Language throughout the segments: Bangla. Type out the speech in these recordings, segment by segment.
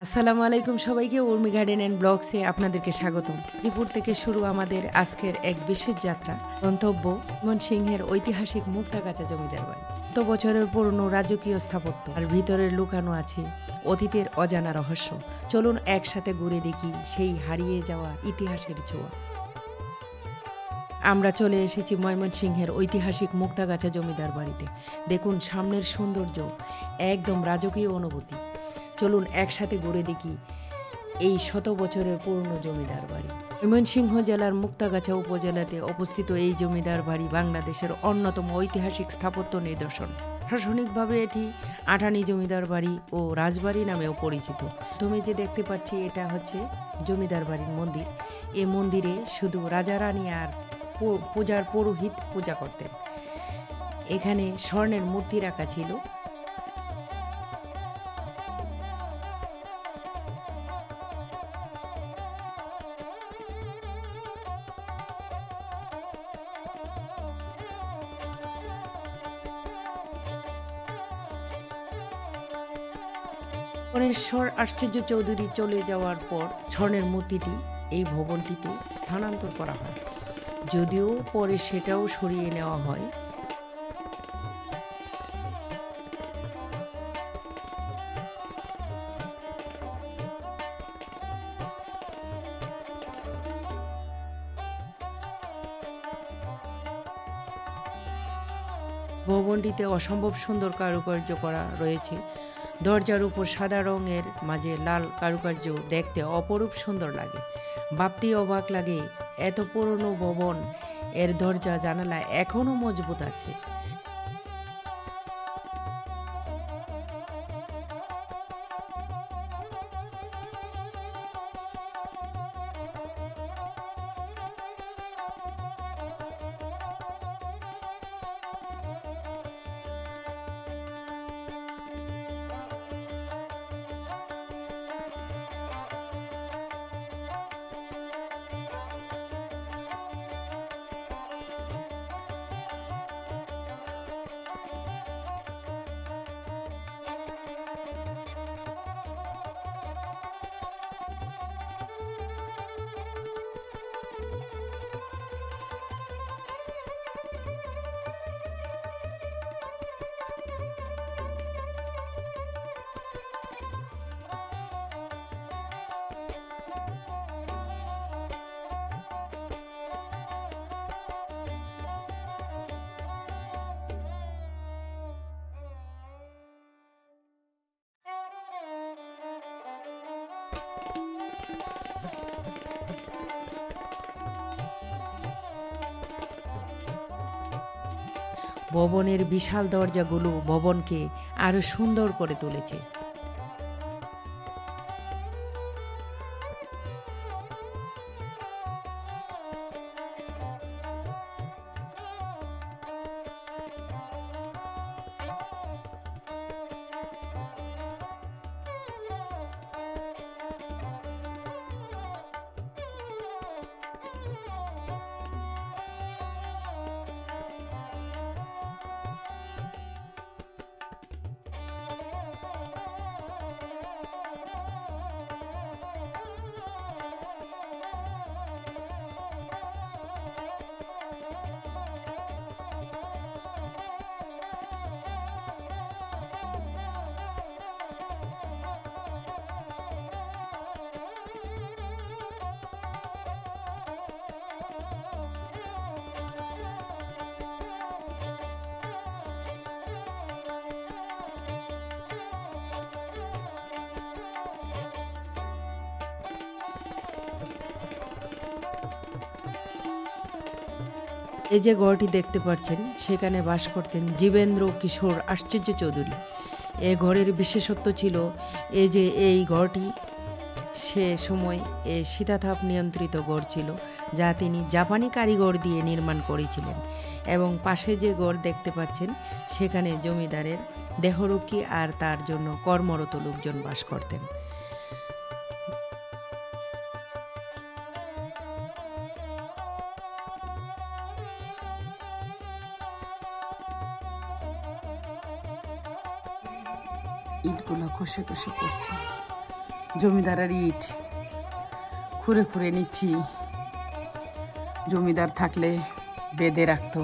আসসালামু আলাইকুম সবাইকে উর্মি গার্ডেন অ্যান্ড ব্লগসে আপনাদেরকে স্বাগতম। গাজীপুর থেকে শুরু আমাদের আজকের এক বিশেষ যাত্রা, গন্তব্য ময়মনসিংহের ঐতিহাসিক মুক্তাগাছা জমিদার বাড়ি। কত বছরের পুরনো রাজকীয় স্থাপত্য আর ভিতরে লুকানো আছে অতীতের অজানা রহস্য। চলুন একসাথে ঘুরে দেখি সেই হারিয়ে যাওয়া ইতিহাসের ছোঁয়া। আমরা চলে এসেছি ময়মনসিংহের ঐতিহাসিক মুক্তাগাছা জমিদার বাড়িতে। দেখুন সামনের সৌন্দর্য, একদম রাজকীয় অনুভূতি। চলুন একসাথে ঘুরে দেখি এই শত বছরের পুরনো জমিদার বাড়ি। ময়মনসিংহ জেলার মুক্তাগাছা উপজেলাতে অবস্থিত এই জমিদার বাড়ি বাংলাদেশের অন্যতম ঐতিহাসিক স্থাপত্য নিদর্শন। প্রশাসনিকভাবে এটি আটানি জমিদার বাড়ি ও রাজবাড়ি নামেও পরিচিত। প্রথমে যে দেখতে পাচ্ছি এটা হচ্ছে জমিদার বাড়ির মন্দির। এই মন্দিরে শুধু রাজা রানী আর পূজার পুরোহিত পূজা করতেন। এখানে স্বর্ণের মূর্তি রাখা ছিল। গণেশ্বর আশ্চর্য চৌধুরী চলে যাওয়ার পর স্বর্ণের মূর্তিটি এই ভবনটিতে স্থানান্তর করা হয়, যদিও পরে সেটাও সরিয়ে নেওয়া হয়। ভবনটিতে অসম্ভব সুন্দর কারুকার্য করা রয়েছে। দরজার উপর সাদা রঙের মাঝে লাল কারুকার্য দেখতে অপরূপ সুন্দর লাগে। ভাবতেই অবাক লাগে, এত পুরনো ভবন, এর দরজা জানালা এখনও মজবুত আছে। ভবনের বিশাল দরজাগুলো ভবনকে আরো সুন্দর করে তুলেছে। এই যে ঘরটি দেখতে পাচ্ছেন, সেখানে বাস করতেন জীবেন্দ্র কিশোর আশ্চর্য চৌধুরী। এই ঘরের বিশেষত্ব ছিল এই ঘরটি সে সময় শীতাতাপ নিয়ন্ত্রিত ঘর ছিল, যা তিনি জাপানি কারিগর দিয়ে নির্মাণ করেছিলেন। এবং পাশে যে ঘর দেখতে পাচ্ছেন, সেখানে জমিদারের দেহরক্ষী আর তার জন্য কর্মরত লোকজন বাস করতেন। ইটগুলো কষে কষে পড়ছে। জমিদারের ইট খুঁড়ে খুঁড়ে নিচ্ছি। জমিদার থাকলে বেঁধে রাখতো।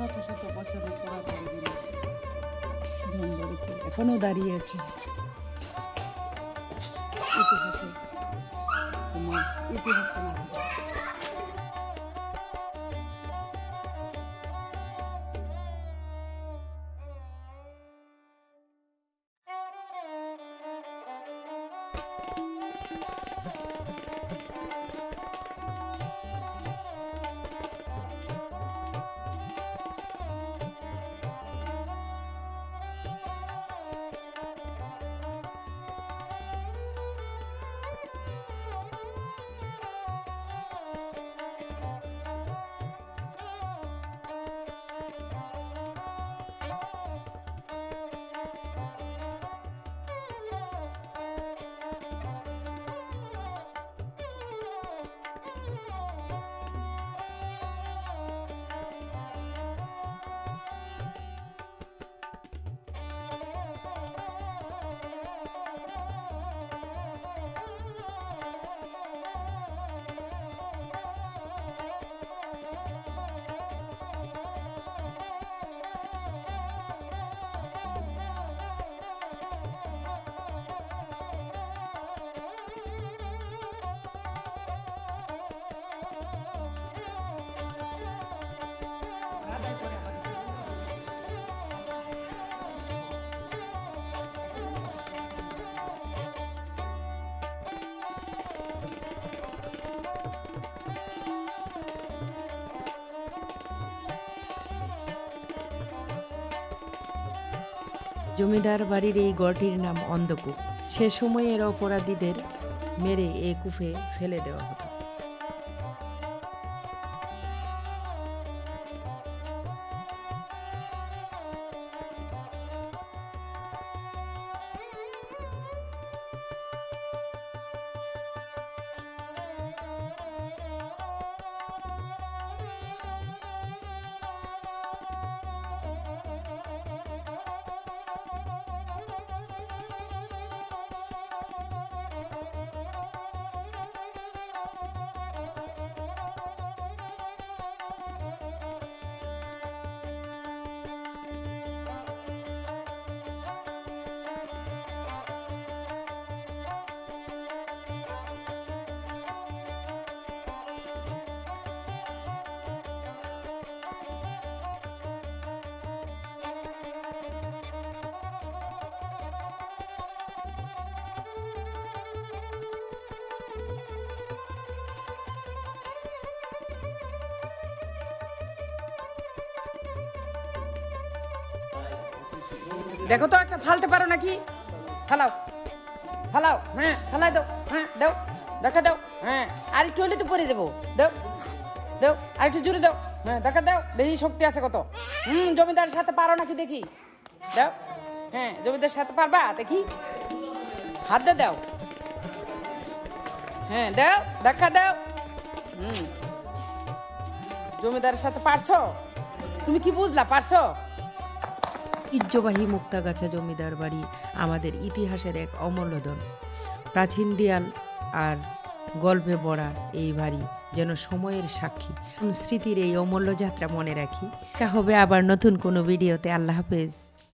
শত শত বছরের পুরাতন এখনো দাঁড়িয়ে আছে। ইতিহাসে তোমার ইতিহাস জমিদার বাড়ির এই গড়টির নাম অন্ধকূপ। সে সময়ের অপরাধীদের মেরে এই কূপে ফেলে দেওয়া হতো। দেখো তো একটা ফালতে পারো নাকি? ফালাও ফালাও, হ্যাঁ ফালাই দাও, হ্যাঁ দাও, দেখা দাও, হ্যাঁ আর একটু হলে তো পরে দেবো, দাও দাও আর একটু জুড়ে দাও, হ্যাঁ দেখা দাও বেশি শক্তি আছে কত। জমিদারের সাথে পারো নাকি দেখি, দাও, হ্যাঁ জমিদারের সাথে পারবা দেখি, হাত দিয়ে দাও, হ্যাঁ দাও দেখা দাও। জমিদারের সাথে পারছো? তুমি কি বুঝলা পারছো? ঐতিহ্যবাহী মুক্তাগাছা জমিদার বাড়ি আমাদের ইতিহাসের এক অমূল্য ধন। প্রাচীন দেয়াল আর গল্পে ভরা এই বাড়ি যেন সময়ের সাক্ষী। স্মৃতির এই অমূল্য যাত্রা মনে রাখি। দেখা হবে আবার নতুন কোনো ভিডিওতে। আল্লাহ হাফেজ।